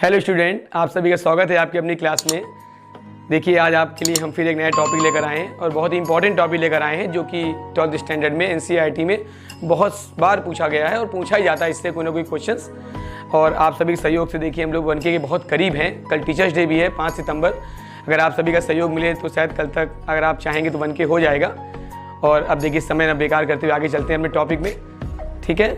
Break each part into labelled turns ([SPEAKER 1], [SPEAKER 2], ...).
[SPEAKER 1] Hello student, आप सभी का स्वागत है आपकी अपनी क्लास में। देखिए, आज आपके लिए हम फिर एक नया टॉपिक लेकर आए हैं और बहुत ही इंपॉर्टेंट टॉपिक लेकर आए हैं जो कि 12th स्टैंडर्ड में एनसीईआरटी में बहुत बार पूछा गया है और पूछा ही जाता है इससे कोई ना कोई क्वेश्चंस। और आप सभी के सहयोग से देखिए हम लोग 1K के बहुत करीब हैं। कल टीचर्स डे भी है 5 सितंबर। अगर आप सभी का सहयोग मिले तो शायद कल तक अगर आप चाहेंगे तो 1K हो जाएगा। और अब देखिए समय ना बेकार करते हुए आगे चलते हैं अपने टॉपिक में, ठीक है।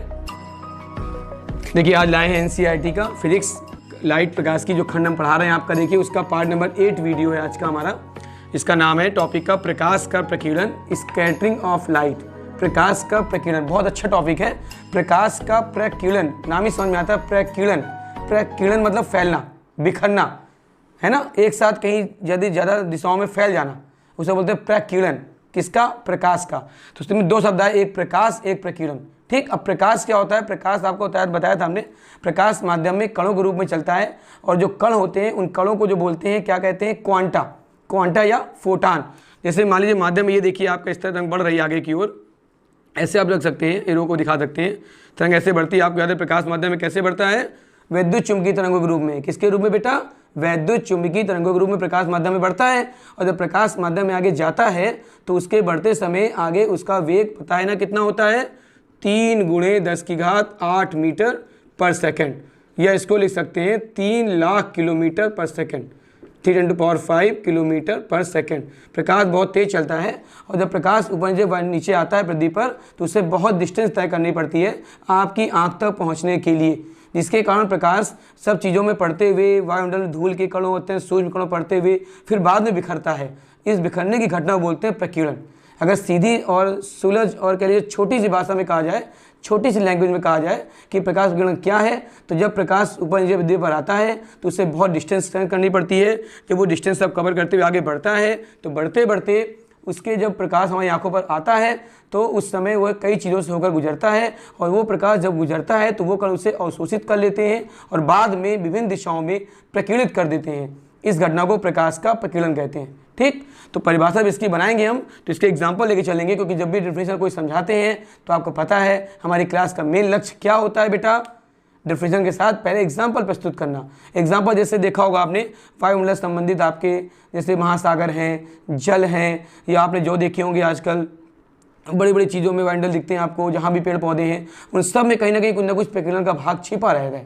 [SPEAKER 1] देखिए, आज लाए हैं एनसीईआरटी का फिजिक्स लाइट प्रकाश की जो खंड हम पढ़ा रहे हैं आपका। देखिए, उसका पार्ट नंबर 8 वीडियो है आज का हमारा। इसका नाम है टॉपिक का प्रकाश का प्रकीर्णन, स्कैटरिंग ऑफ लाइट। प्रकाश का प्रकीर्णन बहुत अच्छा टॉपिक है। प्रकाश का प्रकीर्णन, नाम ही समझ में आता है। प्रकीर्णन, प्रकीर्णन मतलब फैलना, बिखरना, है ना, एक साथ कहीं यदि ज़्यादा दिशाओं में फैल जाना, उसे बोलते हैं प्रकीर्णन। किसका? प्रकाश का। तो उसमें दो शब्द आए, एक प्रकाश एक प्रकीर्णन, ठीक। अब प्रकाश क्या होता है? प्रकाश आपको बताया था हमने। प्रकाश माध्यम में कणों के रूप में चलता है और जो कण होते हैं उन कणों को जो बोलते हैं क्या कहते हैं? क्वांटा, क्वांटा या फोटान। जैसे मान लीजिए माध्यम में ये देखिए आपका इस तरह तरंग बढ़ रही है आगे की ओर, ऐसे आप रख सकते हैं, एरो को दिखा सकते हैं। तरंग ऐसे बढ़ती है, आपको याद है प्रकाश माध्यम में कैसे बढ़ता है? वैद्युत चुंबकीय तरंगों के रूप में। किसके रूप में बेटा? वैद्युत चुंबकीय तरंगों के रूप में प्रकाश माध्यम में बढ़ता है। और जब प्रकाश माध्यम में आगे जाता है तो उसके बढ़ते समय आगे उसका वेग पता है ना कितना होता है? 3 × 10⁸ मीटर पर सेकेंड, या इसको लिख सकते हैं 3 लाख किलोमीटर पर सेकेंड, 3 × 5 किलोमीटर पर सेकेंड। प्रकाश बहुत तेज चलता है और जब प्रकाश ऊपर से नीचे आता है पृथ्वी पर तो उससे बहुत डिस्टेंस तय करनी पड़ती है आपकी आंख तक पहुंचने के लिए, जिसके कारण प्रकाश सब चीज़ों में पड़ते हुए, वायुमंडल में धूल के कणों होते हैं, सूक्ष्म कणों पड़ते हुए फिर बाद में बिखरता है। इस बिखरने की घटना को बोलते हैं प्रकीर्णन। अगर सीधी और सुलझ और कह लीजिए छोटी सी भाषा में कहा जाए, छोटी सी लैंग्वेज में कहा जाए कि प्रकाश प्रकीर्णन क्या है, तो जब प्रकाश ऊपर नीचे पृथ्वी पर आता है तो उससे बहुत डिस्टेंस तय करनी पड़ती है। जब वो डिस्टेंस सब कवर करते हुए आगे बढ़ता है तो बढ़ते बढ़ते उसके जब प्रकाश हमारी आंखों पर आता है तो उस समय वह कई चीज़ों से होकर गुजरता है और वो प्रकाश जब गुजरता है तो वो कण उसे अवशोषित कर लेते हैं और बाद में विभिन्न दिशाओं में प्रकीर्णित कर देते हैं। इस घटना को प्रकाश का प्रकीर्णन कहते हैं, ठीक। तो परिभाषा भी इसकी बनाएंगे हम, तो इसके एग्जाम्पल लेके चलेंगे, क्योंकि जब भी डिफिनेशन कोई समझाते हैं तो आपको पता है हमारी क्लास का मेन लक्ष्य क्या होता है बेटा? डिफिनेशन के साथ पहले एग्जाम्पल प्रस्तुत करना। एग्जाम्पल जैसे देखा होगा आपने वायुमंडल संबंधित आपके जैसे महासागर हैं, जल हैं, या आपने जो देखे होंगे आजकल बड़ी बड़ी चीज़ों में वायुमंडल दिखते हैं आपको, जहाँ भी पेड़ पौधे हैं उन सब में कहीं ना कहीं कुछ ना कुछ प्रकीर्णन का भाग छिपा रहेगा।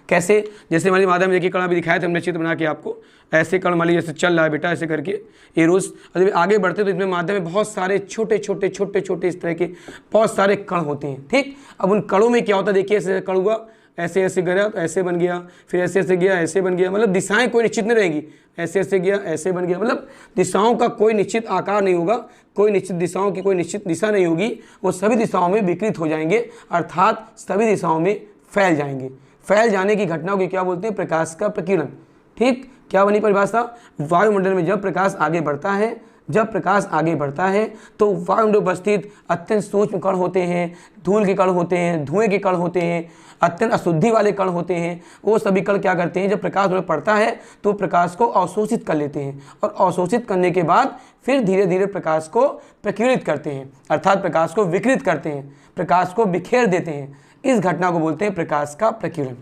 [SPEAKER 1] कैसे? जैसे हमारे माध्यम देखिए कण भी दिखाया था हमने चित्र बना के आपको। ऐसे कण मान लीजिए जैसे चल रहा है बेटा, ऐसे करके एरोस, और जब आगे बढ़ते तो इसमें माध्यम में बहुत सारे छोटे छोटे छोटे छोटे इस तरह के बहुत सारे कण होते हैं, ठीक। अब उन कणों में क्या होता है? देखिए ऐसे कण हुआ, ऐसे ऐसे गया तो ऐसे बन गया, फिर ऐसे ऐसे गया ऐसे बन गया, मतलब दिशाएं कोई निश्चित नहीं रहेगी। ऐसे ऐसे गया ऐसे बन गया, मतलब दिशाओं का कोई निश्चित आकार नहीं होगा, कोई निश्चित दिशाओं की कोई निश्चित दिशा नहीं होगी। वो सभी दिशाओं में विकृत हो जाएंगे, अर्थात सभी दिशाओं में फैल जाएंगे। फैल जाने की घटना को क्या बोलते हैं? प्रकाश का प्रकीर्णन, ठीक। क्या बनी परिभाषा? वायुमंडल में जब प्रकाश आगे बढ़ता है, जब प्रकाश आगे बढ़ता है तो वायुमंडल उपस्थित अत्यंत सूक्ष्म कण होते हैं, धूल के कण होते हैं, धुएं के कण होते हैं, अत्यंत अशुद्धि वाले कण होते हैं। वो सभी कण क्या करते हैं? जब प्रकाश में पड़ता है तो प्रकाश को अवशोषित कर लेते हैं और अवशोषित करने के बाद फिर धीरे धीरे प्रकाश को प्रकीर्णित करते हैं, अर्थात प्रकाश को विकृत करते हैं, प्रकाश को बिखेर देते हैं। इस घटना को बोलते हैं प्रकाश का प्रकीर्णन।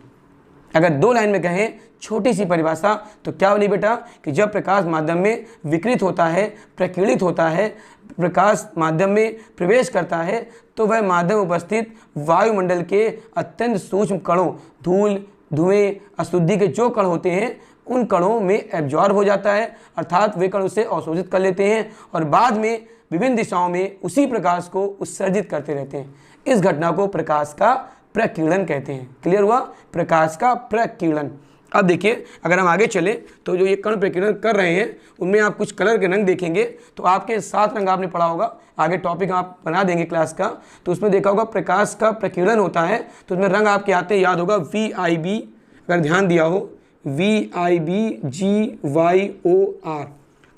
[SPEAKER 1] अगर 2 लाइन में कहें छोटी सी परिभाषा तो क्या बनी बेटा? कि जब प्रकाश माध्यम में विकृत होता है, प्रकीर्णित होता है, प्रकाश माध्यम में प्रवेश करता है तो वह माध्यम उपस्थित वायुमंडल के अत्यंत सूक्ष्म कणों, धूल, धुएं, अशुद्धि के जो कण होते हैं उन कणों में एब्जॉर्ब हो जाता है, अर्थात वे कण उसे अवशोषित कर लेते हैं और बाद में विभिन्न दिशाओं में उसी प्रकाश को उत्सर्जित करते रहते हैं। इस घटना को प्रकाश का प्रकीर्णन कहते हैं। क्लियर हुआ? प्रकाश का प्रकीर्णन। अब देखिए, अगर हम आगे चले तो जो ये कण प्रकीर्णन कर रहे हैं उनमें आप कुछ कलर के रंग देखेंगे तो आपके 7 रंग आपने पढ़ा होगा, आगे टॉपिक आप बना देंगे क्लास का, तो उसमें देखा होगा प्रकाश का प्रकीर्णन होता है तो उसमें रंग आपके आते हैं, याद होगा VIB, अगर ध्यान दिया हो VIBGYOR।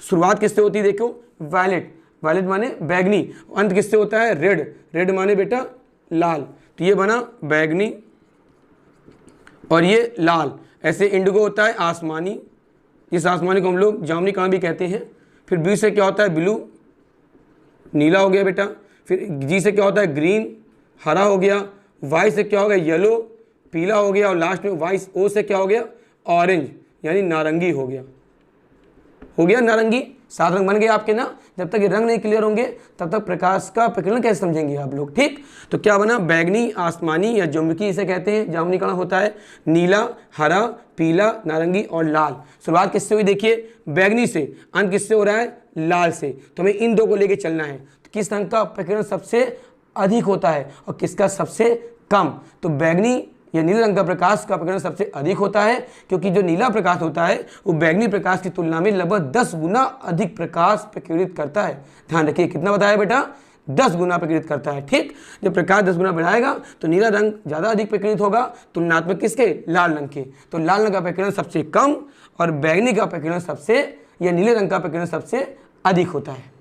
[SPEAKER 1] शुरुआत किससे होती है? देखो वायलेट, वायलेट माने बैगनी, अंत किससे होता है? रेड, रेड माने बेटा लाल। तो ये बना बैगनी और ये लाल। ऐसे इंडिगो होता है आसमानी, इस आसमानी को हम लोग जामुनी कण भी कहते हैं। फिर बी से क्या होता है? ब्लू, नीला हो गया बेटा। फिर जी से क्या होता है? ग्रीन, हरा हो गया। वाई से क्या हो गया? येलो, पीला हो गया। और लास्ट में वाई ओ से क्या हो गया? ऑरेंज यानी नारंगी हो गया नारंगी। 7 रंग बन गए आपके ना। जब तक ये रंग नहीं क्लियर होंगे तब तक प्रकाश का प्रकीर्णन कैसे समझेंगे आप लोग, ठीक। तो क्या बना, बैगनी, आसमानी या जामुनी इसे कहते हैं, जामुनी का होता है नीला, हरा, पीला, नारंगी और लाल। शुरुआत किससे हुई देखिए, बैगनी से, अंत किससे हो रहा है, लाल से। तो हमें इन दो को लेके चलना है। तो किस रंग का प्रकीर्णन सबसे अधिक होता है और किसका सबसे कम। तो बैगनी या नीले रंग का प्रकाश का प्रकीर्णन सबसे अधिक होता है, क्योंकि जो नीला प्रकाश होता है वो बैगनी प्रकाश की तुलना में लगभग 10 गुना अधिक प्रकाश प्रकीर्णित करता है। ध्यान रखिए, कितना बताया बेटा, 10 गुना प्रकीर्णित करता है, ठीक। जब प्रकाश 10 गुना बढ़ाएगा तो नीला रंग ज़्यादा अधिक प्रकीर्णित होगा तुलनात्मक किसके, लाल रंग के। तो लाल रंग का प्रकीर्णन सबसे कम और बैगनी का प्रकीर्णन सबसे, या नीले रंग का प्रकीर्णन सबसे अधिक होता है।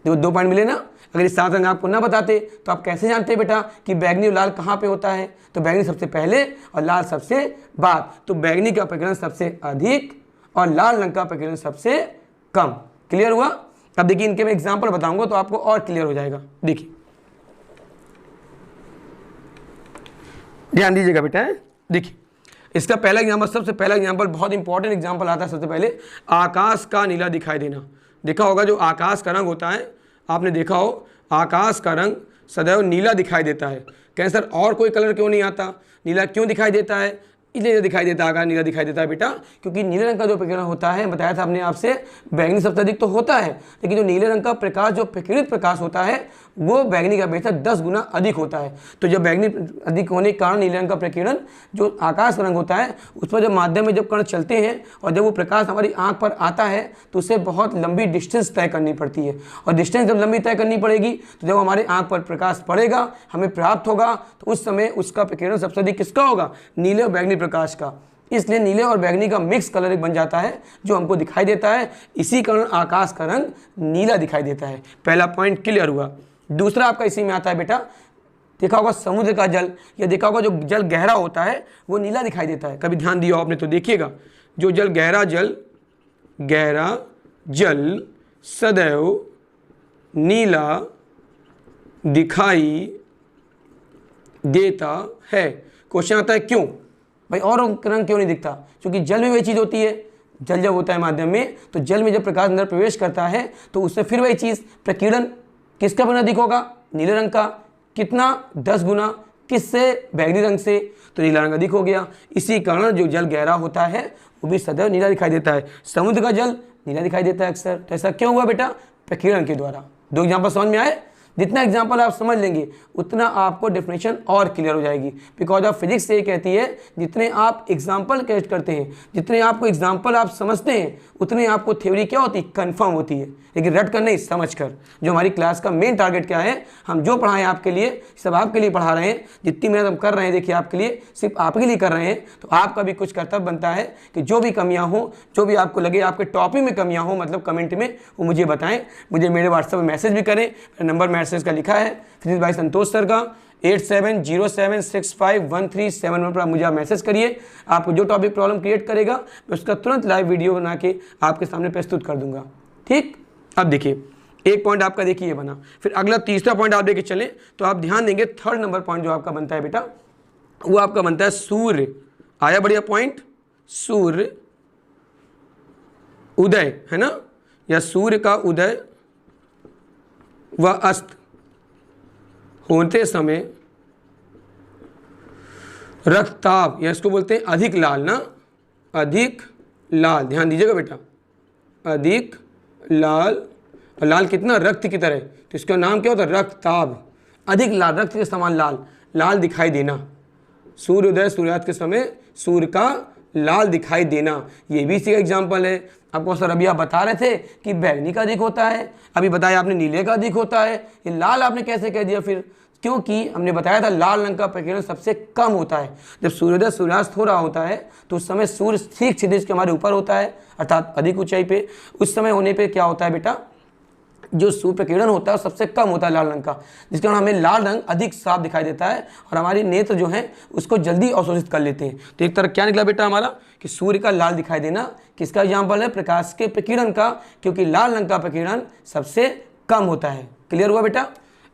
[SPEAKER 1] देखो 2 पॉइंट मिले ना। अगर ये 7 रंग आपको ना बताते तो आप कैसे जानते बेटा कि बैगनी और लाल कहाँ पे होता है। तो बैगनी सबसे पहले और लाल सबसे बाद। तो बैगनी का प्रकीर्णन सबसे अधिक और लाल रंग का प्रकीर्णन सबसे कम। क्लियर हुआ। अब देखिए इनके मैं एग्जांपल बताऊंगा तो आपको और क्लियर हो जाएगा। देखिए ध्यान दीजिएगा बेटा। देखिए इसका पहला एग्जाम्पल, सबसे पहला एग्जाम्पल बहुत इंपॉर्टेंट एग्जाम्पल आता है। सबसे पहले आकाश का नीला दिखाई देना। देखा होगा जो आकाश का रंग होता है, आपने देखा हो आकाश का रंग सदैव नीला दिखाई देता है। कहें सर और कोई कलर क्यों नहीं आता, नीला क्यों दिखाई देता है। इसलिए दिखाई देता है, आकाश नीला दिखाई देता है बेटा, क्योंकि नीले रंग का जो प्रकीर्णन होता है, बताया था हमने आपसे, बैगनी सबसे अधिक तो होता है, लेकिन जो नीले रंग का प्रकाश, जो प्रकीर्णित प्रकाश होता है, वो बैगनी का अपेक्षा 10 गुना अधिक होता है। तो जब बैगनी अधिक होने के कारण नीले रंग का प्रकीर्णन जो आकाश रंग होता है उस पर जब माध्यम में जब कण चलते हैं और जब वो प्रकाश हमारी आंख पर आता है तो उसे बहुत लंबी डिस्टेंस तय करनी पड़ती है। और डिस्टेंस जब लंबी तय करनी पड़ेगी तो जब हमारे आंख पर प्रकाश पड़ेगा, हमें प्राप्त होगा, तो उस समय उसका प्रकीर्णन सबसे अधिक किसका होगा, नीले और बैगनी प्रकाश का। इसलिए नीले और बैगनी का मिक्स कलर एक बन जाता है जो हमको दिखाई देता है। इसी कारण आकाश का रंग नीला दिखाई देता है। पहला पॉइंट क्लियर हुआ। दूसरा आपका इसी में आता है बेटा, देखा होगा समुद्र का जल, या देखा होगा जो जल गहरा होता है वो नीला दिखाई देता है। कभी ध्यान दिया आपने तो देखिएगा, जो जल गहरा जल सदैव नीला दिखाई देता है। क्वेश्चन आता है क्यों भाई, और रंग क्यों नहीं दिखता, क्योंकि जल में वही चीज़ होती है। जल जब होता है माध्यम में, तो जल में जब प्रकाश अंदर प्रवेश करता है तो उससे फिर वही चीज़ प्रकीर्णन किसका बना अधिक होगा, नीले रंग का। कितना, 10 गुना। किससे, बैगनी रंग से। तो नीला रंग अधिक हो गया। इसी कारण जो जल गहरा होता है वो भी सदैव नीला दिखाई देता है। समुद्र का जल नीला दिखाई देता है अक्सर। तो ऐसा क्यों हुआ बेटा, प्रकीर्णन के द्वारा। 2 एग्जाम्पल समझ में आए। जितना एग्जाम्पल आप समझ लेंगे उतना आपको डेफिनेशन और क्लियर हो जाएगी। बिकॉज ऑफ फिजिक्स से ये कहती है जितने आप एग्जाम्पल कैच करते हैं, जितने आपको एग्जाम्पल आप समझते हैं, उतने आपको थ्योरी क्या होती है, कंफर्म होती है। लेकिन रट कर नहीं, समझ कर। जो हमारी क्लास का मेन टारगेट क्या है, हम जो पढ़ाएं आपके लिए, सब आपके लिए पढ़ा रहे हैं। जितनी मेहनत हम कर रहे हैं देखिए आपके लिए, सिर्फ आपके लिए कर रहे हैं। तो आपका भी कुछ कर्तव्य बनता है कि जो भी कमियां हो, जो भी आपको लगे आपके टॉपिक में कमियां हो, मतलब कमेंट में, वो मुझे बताएं। मुझे मेरे व्हाट्सएप में मैसेज भी करें। नंबर मैसेज का लिखा है फिजिक्स भाई संतोष सर का 8707651371 पर मुझे आप मैसेज करिए। आपको जो टॉपिक प्रॉब्लम क्रिएट करेगा मैं उसका तुरंत लाइव वीडियो बना के आपके सामने प्रस्तुत कर दूंगा, ठीक। अब देखिए एक पॉइंट आपका देखिए ये बना, फिर अगला तीसरा पॉइंट आप लेके चलें तो आप ध्यान देंगे। 3rd नंबर पॉइंट जो आपका बनता है बेटा, वो आपका बनता है सूर्य। आया बढ़िया पॉइंट, सूर्य उदय, है ना, या सूर्य का उदय व अस्त होते समय रक्तताप, या इसको बोलते हैं अधिक लाल ना, अधिक लाल। ध्यान दीजिएगा बेटा, अधिक लाल। और लाल कितना, रक्त की तरह। तो इसका नाम क्या होता है, रक्तताप। अधिक लाल, रक्त के समान लाल, लाल दिखाई देना। सूर्योदय, सूर्यास्त के समय सूर्य का लाल दिखाई देना, ये भी इसी का एग्जाम्पल है। आपको सर अभी आप बता रहे थे कि बैगनी का अधिक होता है, अभी बताया आपने नीले का अधिक होता है, ये लाल आपने कैसे कह दिया फिर। क्योंकि हमने बताया था लाल रंग का प्रकीर्णन सबसे कम होता है। जब सूर्योदय सूर्यास्त हो रहा होता है तो उस समय सूर्य ठीक क्षितिज के हमारे ऊपर होता है, अर्थात अधिक ऊंचाई पे। उस समय होने पे क्या होता है बेटा, जो सूर्य प्रकीर्णन होता है वो सबसे कम होता है लाल रंग का, जिसके कारण हमें लाल रंग अधिक साफ दिखाई देता है और हमारी नेत्र जो है उसको जल्दी अवशोषित कर लेते हैं। तो एक तरह क्या निकला बेटा हमारा कि सूर्य का लाल दिखाई देना किसका एग्जाम्पल है, प्रकाश के प्रकीर्णन का, क्योंकि लाल रंग का प्रकीर्णन सबसे कम होता है। क्लियर हुआ बेटा।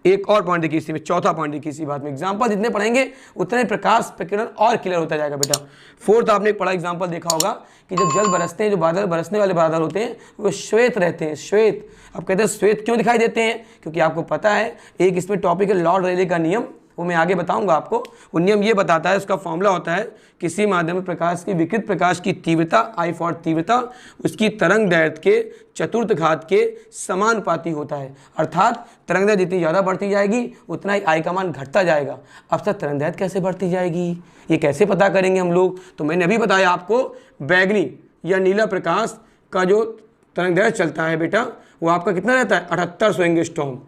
[SPEAKER 1] एक और पॉइंट देखिए इसी में, चौथा पॉइंट देखिए इसी बात में, एग्जाम्पल जितने पढ़ेंगे उतने प्रकाश प्रकीर्णन और क्लियर होता जाएगा बेटा। फोर्थ आपने एक बड़ा एग्जाम्पल देखा होगा कि जब जल बरसते हैं, जो बादल बरसने वाले बादल होते हैं वो श्वेत रहते हैं, श्वेत। अब कहते हैं श्वेत क्यों दिखाई देते हैं, क्योंकि आपको पता है एक इसमें टॉपिक है लॉर्ड रेले का नियम, वो मैं आगे बताऊंगा आपको। वो नियम ये बताता है, उसका फॉर्मूला होता है किसी माध्यम में प्रकाश की विकृत प्रकाश की तीव्रता, आई फॉर तीव्रता, उसकी तरंग दैर्घ्य के चतुर्थ घात के समानुपाती होता है। अर्थात तरंग दैर्घ्य जितनी ज़्यादा बढ़ती जाएगी उतना ही आई का मान घटता जाएगा। अब सर तरंग दैर्घ्य कैसे बढ़ती जाएगी, ये कैसे पता करेंगे हम लोग? तो मैंने अभी बताया आपको, बैगनी या नीला प्रकाश का जो तरंग दैर्घ्य चलता है बेटा वो आपका कितना रहता है, 7800 एंगस्ट्रॉम।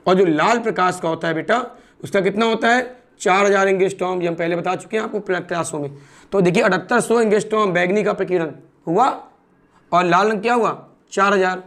[SPEAKER 1] और जो लाल प्रकाश का होता है बेटा उसका कितना होता है, 4000 एंगस्ट्रॉम। ये हम पहले बता चुके हैं आपको क्लासों में। तो देखिए 7800 एंगस्ट्रॉम बैगनी का प्रकीर्णन हुआ और लाल रंग क्या हुआ, 4000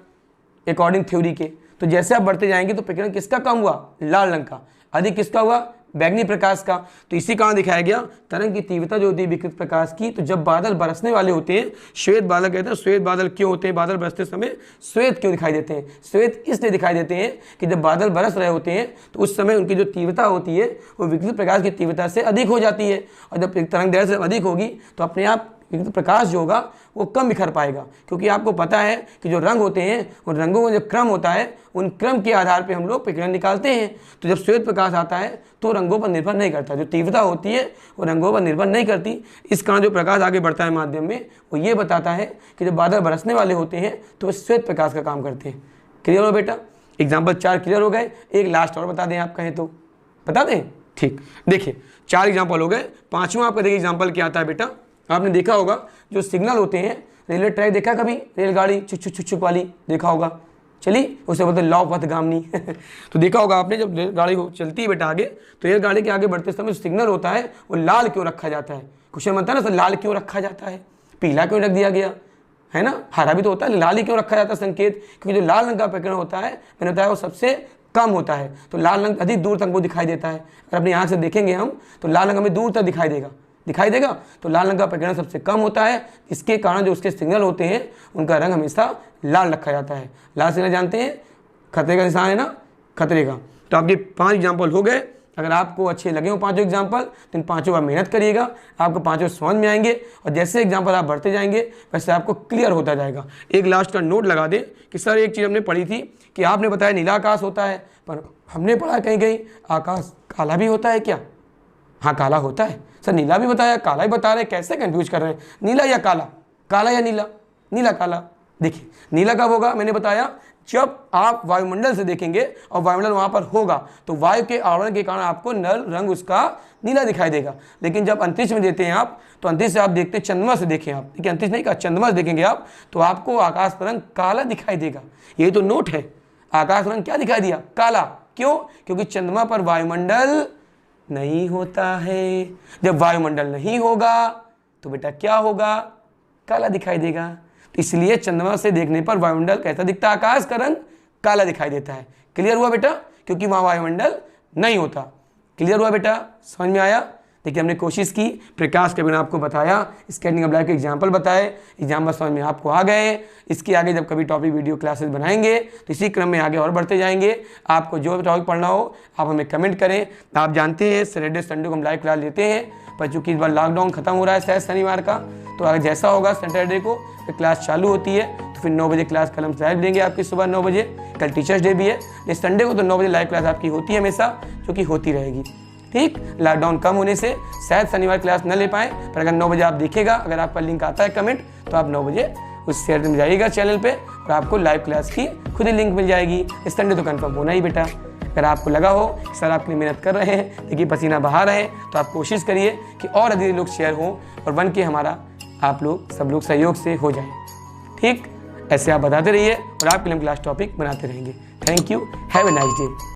[SPEAKER 1] अकॉर्डिंग थ्योरी के। तो जैसे आप बढ़ते जाएंगे तो प्रकीर्णन किसका कम हुआ, लाल रंग का, अधिक किसका हुआ, बैगनी प्रकाश का। तो इसी कारण दिखाया गया तरंग की तीव्रता जो होती है विकृत प्रकाश की। तो जब बादल बरसने वाले होते हैं, श्वेत बादल कहते हैं, श्वेत बादल क्यों होते हैं, बादल बरसते समय श्वेत क्यों दिखाई देते हैं, श्वेत इसलिए दिखाई देते हैं कि जब बादल बरस रहे होते हैं तो उस समय उनकी जो तीव्रता होती है वो विकृत प्रकाश की तीव्रता से अधिक हो जाती है। और जब तरंग दैर्घ्य से अधिक होगी तो अपने आप विकृत प्रकाश जो होगा वो कम बिखर पाएगा। क्योंकि आपको पता है कि जो रंग होते हैं उन रंगों का जो क्रम होता है उन क्रम के आधार पे हम लोग प्रकीर्णन निकालते हैं। तो जब श्वेत प्रकाश आता है तो रंगों पर निर्भर नहीं करता, जो तीव्रता होती है वो रंगों पर निर्भर नहीं करती। इस कारण जो प्रकाश आगे बढ़ता है माध्यम में वो ये बताता है कि जब बादल बरसने वाले होते हैं तो वे श्वेत प्रकाश का काम करते हैं। क्लियर हो बेटा? एग्जाम्पल 4 क्लियर हो गए। एक लास्ट और बता दें, आप कहें तो बता दें? ठीक, देखिए 4 एग्जाम्पल हो गए। 5वां आपका देखिए एग्जाम्पल क्या आता है बेटा। आपने देखा होगा जो सिग्नल होते हैं, रेलवे ट्रैक देखा कभी, रेलगाड़ी छुक छुक छुक छुक वाली देखा होगा, चलिए उसे बोलते हैं लौ पथगामिनी। तो देखा होगा आपने जब रेलगाड़ी चलती है बेटा आगे, तो रेलगाड़ी के आगे बढ़ते समय सिग्नल होता है वो लाल क्यों रखा जाता है, क्वेश्चन बनता है ना सर लाल क्यों रखा जाता है, पीला क्यों रख दिया गया है ना, हरा भी तो होता है, लाल ही क्यों रखा जाता है संकेत, क्योंकि जो लाल रंग का प्रकीर्णन होता है मैंने बताया वो सबसे कम होता है। तो लाल रंग अधिक दूर तक वो दिखाई देता है। अगर अपनी आँख से देखेंगे हम तो लाल रंग हमें दूर तक दिखाई देगा। तो लाल रंग का प्रकीर्णन सबसे कम होता है, इसके कारण जो उसके सिग्नल होते हैं उनका रंग हमेशा लाल रखा जाता है। लाल सिग्नल जानते हैं खतरे का निशान है ना, खतरे का। तो आपके 5 एग्जाम्पल हो गए। अगर आपको अच्छे लगे हो 5 एग्जाम्पल तो इन 5 बार मेहनत करिएगा, आपको 5 समझ में आएंगे और जैसे एग्जाम्पल आप बढ़ते जाएंगे वैसे आपको क्लियर होता जाएगा। एक लास्ट का नोट लगा दें कि सर एक चीज़ हमने पढ़ी थी कि आपने बताया नीला आकाश होता है, पर हमने पढ़ा कहीं आकाश काला भी होता है क्या? हाँ काला होता है सर, नीला भी बताया काला भी बता रहे हैं, कैसे कंफ्यूज कर रहे हैं, नीला या काला, काला या नीला, नीला काला। देखिए नीला कब होगा, मैंने बताया जब आप वायुमंडल से देखेंगे और वायुमंडल वहाँ पर होगा तो वायु के आवरण के कारण आपको नल रंग उसका नीला दिखाई देगा। लेकिन जब अंतरिक्ष में देते हैं आप तो अंतरिक्ष से आप देखते हैं, चंद्रमा से देखें आप, देखिए अंतरिक्ष नहीं कहा, चंद्रमा से देखेंगे आप तो आपको आकाश का रंग काला दिखाई देगा। यही तो नोट है, आकाश रंग क्या दिखाई दिया, काला। क्यों? क्योंकि चंद्रमा पर वायुमंडल नहीं होता है। जब वायुमंडल नहीं होगा तो बेटा क्या होगा, काला दिखाई देगा। तो इसलिए चंद्रमा से देखने पर वायुमंडल कैसा दिखता है, आकाश का रंग काला दिखाई देता है। क्लियर हुआ बेटा? क्योंकि वहाँ वायुमंडल नहीं होता। क्लियर हुआ बेटा? समझ में आया? देखिए हमने कोशिश की, प्रकाश के बिना आपको बताया, स्कैनिंग ऑफ लाइट के एग्जाम्पल बताए, एग्जाम्पल समझ में आपको आ गए। इसके आगे जब कभी टॉपिक वीडियो क्लासेस बनाएंगे तो इसी क्रम में आगे और बढ़ते जाएंगे। आपको जो भी टॉपिक पढ़ना हो आप हमें कमेंट करें। आप जानते हैं सैटरडे संडे को हम लाइव क्लास लेते हैं, पर चूँकि इस बार लॉकडाउन खत्म हो रहा है शायद शनिवार का, तो अगर जैसा होगा सैटरडे को तो क्लास चालू होती है तो फिर 9 बजे क्लास कल हम लाइव लेंगे आपकी सुबह 9 बजे। कल टीचर्स डे भी है, लेकिन संडे को तो 9 बजे लाइव क्लास आपकी होती है हमेशा, जो कि होती रहेगी। ठीक, लॉकडाउन कम होने से शायद शनिवार क्लास न ले पाए, पर अगर 9 बजे आप देखेगा, अगर आपका लिंक आता है कमेंट तो आप 9 बजे उस शेयर में जाइएगा चैनल पे और आपको लाइव क्लास की खुद ही लिंक मिल जाएगी। इस संडे तो कंफर्म होना ही बेटा। अगर आपको लगा हो सर आपके लिए मेहनत कर रहे हैं, देखिए पसीना बहा रहे हैं, तो आप कोशिश करिए कि और अधिक लोग शेयर हों और बन के हमारा आप लोग सब लोग सहयोग से हो जाए। ठीक, ऐसे आप बताते रहिए और आपके लिए हम क्लास टॉपिक बनाते रहेंगे। Thank you, have a nice day.